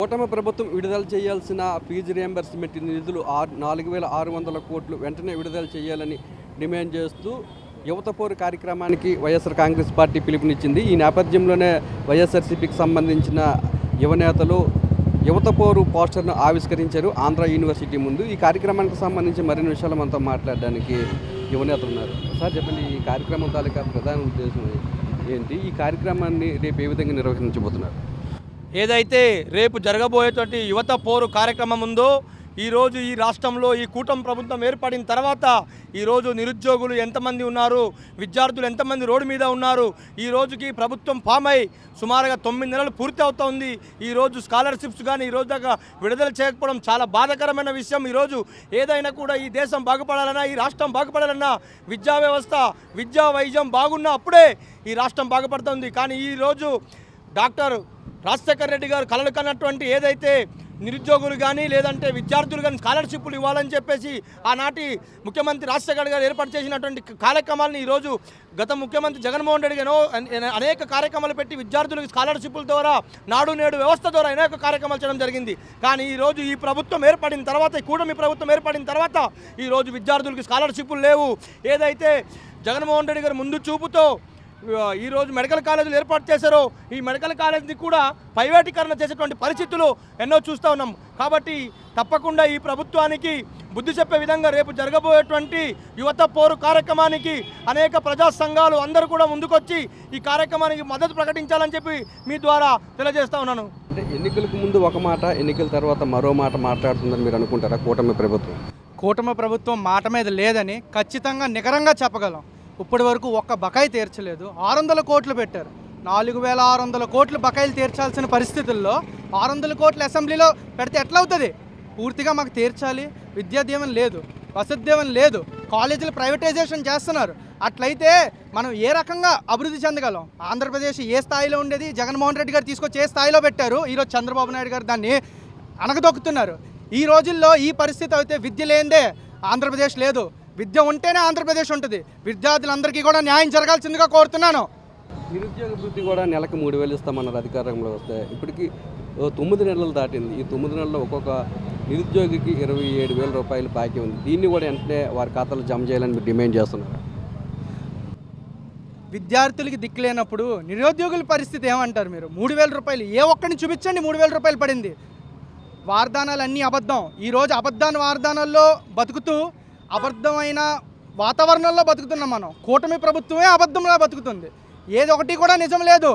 కూటమి ప్రభుత్వం విడుదల చేయాల్సిన ఫీజు రియంబర్స్మెంట్ నిధులు 4,600 కోట్లు వెంటనే విడుదల చేయాలని డిమాండ్ చేస్తూ యువత పోరు కార్యక్రమానికి వైఎస్ఆర్ కాంగ్రెస్ పార్టీ పిలుపునిచ్చింది. ఈ నేపథ్యంలోనే వైఎస్ఆర్సీపీకి సంబంధించిన యువనేతలు యువత పోరు పోస్టర్ను ఆవిష్కరించారు ఆంధ్ర యూనివర్సిటీ ముందు. ఈ కార్యక్రమానికి సంబంధించి మరిన్ని విషయాలు మనతో మాట్లాడడానికి యువనేతలు ఉన్నారు. సార్ చెప్పండి, ఈ కార్యక్రమం తాలూకా ప్రధాన ఉద్దేశం ఏంటి? ఈ కార్యక్రమాన్ని రేపు ఏ విధంగా నిర్వహించబోతున్నారు? ఏదైతే రేపు జరగబోయేటువంటి యువత పోరు కార్యక్రమం ఉందో, ఈరోజు ఈ రాష్ట్రంలో ఈ కూటమి ప్రభుత్వం ఏర్పడిన తర్వాత ఈరోజు నిరుద్యోగులు ఎంతమంది ఉన్నారు, విద్యార్థులు ఎంతమంది రోడ్డు మీద ఉన్నారు, ఈ రోజుకి ప్రభుత్వం ఫామ్ అయి సుమారుగా 9 నెలలు పూర్తి అవుతుంది. ఈరోజు స్కాలర్షిప్స్ కానీ ఈరోజు దాకా విడుదల చేయకపోవడం చాలా బాధాకరమైన విషయం. ఈరోజు ఏదైనా కూడా ఈ దేశం బాగుపడాలన్నా, ఈ రాష్ట్రం బాగుపడాలన్నా విద్యా వ్యవస్థ, విద్యా వైద్యం బాగున్నా అప్పుడే ఈ రాష్ట్రం బాగుపడుతుంది. కానీ ఈరోజు డాక్టర్ రాజశేఖర్ రెడ్డి గారు కలలు కన్నటువంటి ఏదైతే నిరుద్యోగులు కానీ లేదంటే విద్యార్థులు కానీ స్కాలర్షిప్లు ఇవ్వాలని చెప్పేసి ఆనాటి ముఖ్యమంత్రి రాజశేఖర్ గారు ఏర్పాటు చేసినటువంటి కార్యక్రమాలను ఈరోజు గత ముఖ్యమంత్రి జగన్మోహన్ రెడ్డి గారు అనేక కార్యక్రమాలు పెట్టి విద్యార్థులకు స్కాలర్షిప్ల ద్వారా నాడు నేడు వ్యవస్థ ద్వారా అనేక కార్యక్రమాలు చేయడం జరిగింది. కానీ ఈరోజు ఈ ప్రభుత్వం ఏర్పడిన తర్వాత, ఈ కూటమి ప్రభుత్వం ఏర్పడిన తర్వాత ఈరోజు విద్యార్థులకు స్కాలర్షిప్లు లేవు. ఏదైతే జగన్మోహన్ రెడ్డి గారు ముందు చూపుతో ఈరోజు మెడికల్ కాలేజీలు ఏర్పాటు చేశారో ఈ మెడికల్ కాలేజీని కూడా ప్రైవేటీకరణ చేసేటువంటి పరిస్థితులు ఎన్నో చూస్తూ ఉన్నాం. కాబట్టి తప్పకుండా ఈ ప్రభుత్వానికి బుద్ధి చెప్పే విధంగా రేపు జరగబోయేటువంటి యువత పోరు కార్యక్రమానికి అనేక ప్రజా సంఘాలు అందరూ కూడా ముందుకొచ్చి ఈ కార్యక్రమానికి మద్దతు ప్రకటించాలని చెప్పి మీ ద్వారా తెలియజేస్తా ఉన్నాను. అంటే ఎన్నికలకు ముందు ఒక మాట, ఎన్నికల తర్వాత మరో మాట మాట్లాడుతుందని మీరు అనుకుంటారా కూటమి ప్రభుత్వం? కూటమి ప్రభుత్వం మాట మీద లేదని ఖచ్చితంగా నికరంగా చెప్పగలం. ఇప్పటి వరకు ఒక్క బకాయి తీర్చలేదు. 600 కోట్లు పెట్టారు. 4,600 కోట్లు బకాయిలు తీర్చాల్సిన పరిస్థితుల్లో 600 కోట్లు అసెంబ్లీలో పెడితే ఎట్లా అవుతుంది? పూర్తిగా మాకు తీర్చాలి. విద్యా దీవెన లేదు, వసతి దీవెన లేదు, కాలేజీలు ప్రైవేటైజేషన్ చేస్తున్నారు. అట్లయితే మనం ఏ రకంగా అభివృద్ధి చెందగలం? ఆంధ్రప్రదేశ్ ఏ స్థాయిలో ఉండేది జగన్మోహన్ రెడ్డి గారు తీసుకొచ్చి ఏ స్థాయిలో పెట్టారు, ఈరోజు చంద్రబాబు నాయుడు గారు దాన్ని అణగదొక్కుతున్నారు. ఈ రోజుల్లో ఈ పరిస్థితి అయితే విద్య లేనిదే ఆంధ్రప్రదేశ్ లేదు, విద్య ఉంటేనే ఆంధ్రప్రదేశ్ ఉంటుంది. విద్యార్థులందరికీ కూడా న్యాయం జరగాల్సిందిగా కోరుతున్నాను. నిరుద్యోగ వృత్తి కూడా నెలకు 3,000 ఇస్తామన్నారు అధికారంలో వస్తే. ఇప్పటికీ 9 నెలలు దాటింది. ఈ 9 నెలల్లో ఒక్కొక్క నిరుద్యోగికి 27,000 రూపాయలు బాకీ ఉంది. దీన్ని కూడా వెంటనే వారి ఖాతాలో జమ చేయాలని మీరు డిమాండ్ చేస్తున్నారు. విద్యార్థులకి దిక్కులేనప్పుడు నిరుద్యోగుల పరిస్థితి ఏమంటారు మీరు? 3,000 రూపాయలు ఏ ఒక్కరిని చూపించండి 3,000 రూపాయలు పడింది. వాగ్దానాలు అన్నీ అబద్ధం. ఈరోజు వాగ్దానాల్లో బతుకుతూ అబద్ధమైన వాతావరణంలో బతుకుతున్నాం మనం. కూటమి ప్రభుత్వమే అబద్ధంలో బతుకుతుంది. ఏది ఒకటి కూడా నిజం లేదు,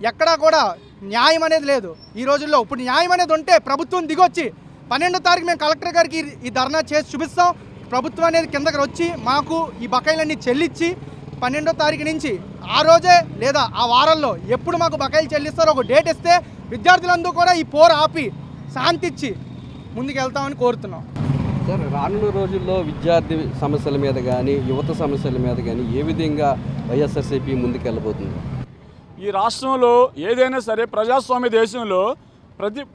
ఎక్కడా కూడా న్యాయం అనేది లేదు ఈ రోజుల్లో. ఇప్పుడు న్యాయం అనేది ఉంటే ప్రభుత్వం దిగొచ్చి 12వ తారీఖు మేము కలెక్టర్ గారికి ఈ ధర్నా చేసి చూపిస్తాం. ప్రభుత్వం అనేది కిందకి వచ్చి మాకు ఈ బకాయిలన్నీ చెల్లించి 12వ తారీఖు నుంచి ఆ రోజే లేదా ఆ వారంలో ఎప్పుడు మాకు బకాయిలు చెల్లిస్తారో ఒక డేట్ ఇస్తే విద్యార్థులందరూ కూడా ఈ పోరు ఆపి శాంతిచ్చి ముందుకు వెళ్తామని కోరుతున్నాం. సార్, రానున్న రోజుల్లో విద్యార్థి సమస్యల మీద కానీ యువత సమస్యల మీద కానీ ఏ విధంగా వైఎస్ఆర్సీపీ ముందుకెళ్ళబోతుంది? ఈ రాష్ట్రంలో ఏదైనా సరే ప్రజాస్వామ్య దేశంలో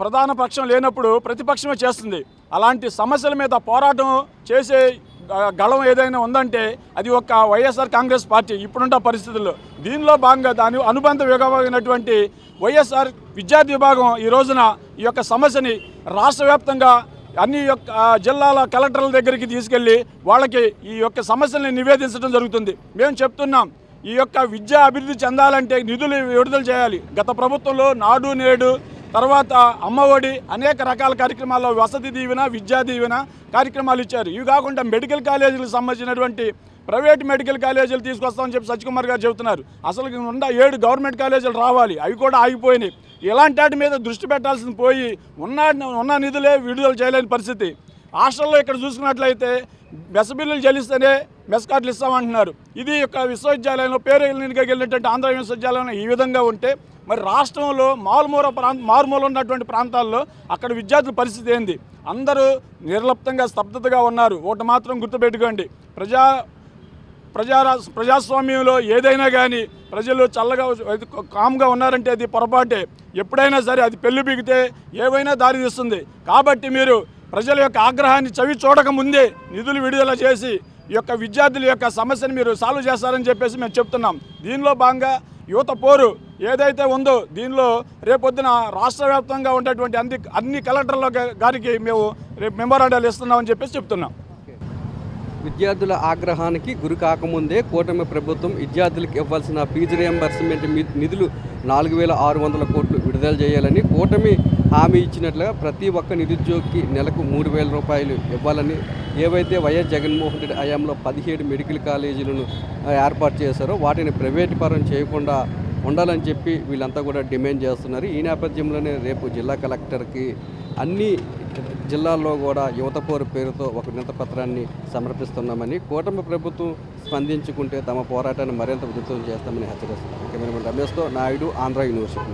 ప్రధాన పక్షం లేనప్పుడు ప్రతిపక్షమే చేస్తుంది. అలాంటి సమస్యల మీద పోరాటం చేసే గళం ఏదైనా ఉందంటే అది ఒక వైఎస్ఆర్ కాంగ్రెస్ పార్టీ ఇప్పుడున్న పరిస్థితుల్లో. దీనిలో భాగంగా దాని అనుబంధ విభాగమైనటువంటి వైఎస్ఆర్ విద్యార్థి విభాగం ఈ రోజున ఈ యొక్క సమస్యని రాష్ట్ర వ్యాప్తంగా అన్ని జిల్లాల కలెక్టర్ల దగ్గరికి తీసుకెళ్ళి వాళ్ళకి ఈ యొక్క సమస్యల్ని నివేదించడం జరుగుతుంది. మేము చెప్తున్నాం, ఈ యొక్క విద్య అభివృద్ధి చెందాలంటే నిధులు విడుదల చేయాలి. గత ప్రభుత్వంలో నాడు నేడు, తర్వాత అమ్మఒడి, అనేక రకాల కార్యక్రమాల్లో వసతి దీవెన, విద్యా దీవెన కార్యక్రమాలు ఇచ్చారు. ఇవి కాకుండా మెడికల్ కాలేజీలకు సంబంధించినటువంటి ప్రైవేట్ మెడికల్ కాలేజీలు తీసుకొస్తామని చెప్పి సత్యకుమార్ గారు చెబుతున్నారు. అసలు ఉన్న 7 గవర్నమెంట్ కాలేజీలు రావాలి, అవి కూడా ఆగిపోయినాయి. ఇలాంటి వాటి మీద దృష్టి పెట్టాల్సింది పోయి ఉన్న నిధులే విడుదల చేయలేని పరిస్థితి. హాస్టల్లో ఇక్కడ చూసుకున్నట్లయితే మెస్ బిల్లులు చెల్లిస్తేనే మెస్ కార్డులు ఇస్తామంటున్నారు. ఇది యొక్క విశ్వవిద్యాలయంలో పేరు వెళ్ళినటువంటి ఆంధ్ర విశ్వవిద్యాలయంలో ఈ విధంగా ఉంటే మరి రాష్ట్రంలో మారుమూల ఉన్నటువంటి ప్రాంతాల్లో అక్కడ విద్యార్థుల పరిస్థితి ఏంది? అందరూ నిర్లిప్తంగా స్తబ్దతగా ఉన్నారు. ఒకటి మాత్రం గుర్తుపెట్టుకోండి, ప్రజాస్వామ్యంలో ఏదైనా కానీ ప్రజలు చల్లగా కామ్గా ఉన్నారంటే అది పొరపాటే. ఎప్పుడైనా సరే అది పెళ్లి బిగితే ఏవైనా దారి తీస్తుంది. కాబట్టి మీరు ప్రజల యొక్క ఆగ్రహాన్ని చవి చూడకముందే నిధులు విడుదల చేసి ఈ యొక్క విద్యార్థుల యొక్క సమస్యను మీరు సాల్వ్ చేస్తారని చెప్పేసి మేము చెప్తున్నాం. దీనిలో భాగంగా యువత పోరు ఏదైతే ఉందో దీనిలో రేపొద్దున రాష్ట్ర వ్యాప్తంగా ఉండేటువంటి అన్ని కలెక్టర్ల గారికి మేము రేపు మెమోరాండాలు ఇస్తున్నామని చెప్పేసి చెప్తున్నాం. విద్యార్థుల ఆగ్రహానికి గురి కాకముందే కూటమి ప్రభుత్వం విద్యార్థులకు ఇవ్వాల్సిన ఫీజు రియంబర్స్మెంట్ నిధులు 4,600 కోట్లు విడుదల చేయాలని కూటమి హామీ ఇచ్చినట్లుగా ప్రతి ఒక్క నిరుద్యోగికి నెలకు 3,000 రూపాయలు ఇవ్వాలని ఏవైతే వైఎస్ జగన్మోహన్ రెడ్డి హయాంలో 17 మెడికల్ కాలేజీలను ఏర్పాటు చేశారో వాటిని ప్రైవేటు పరం చేయకుండా ఉండాలని చెప్పి వీళ్ళంతా కూడా డిమాండ్ చేస్తున్నారు. ఈ నేపథ్యంలోనే రేపు జిల్లా కలెక్టర్కి అన్ని జిల్లాల్లో కూడా యువత పోరు పేరుతో ఒక వినతి పత్రాన్ని సమర్పిస్తున్నామని, కూటమి ప్రభుత్వం స్పందించుకుంటే తమ పోరాటాన్ని మరింత ఉధృతం చేస్తామని హెచ్చరిస్తున్నారు. కెమెరామెన్ రమేష్తో నాయుడు, ఆంధ్ర యూనివర్సిటీ.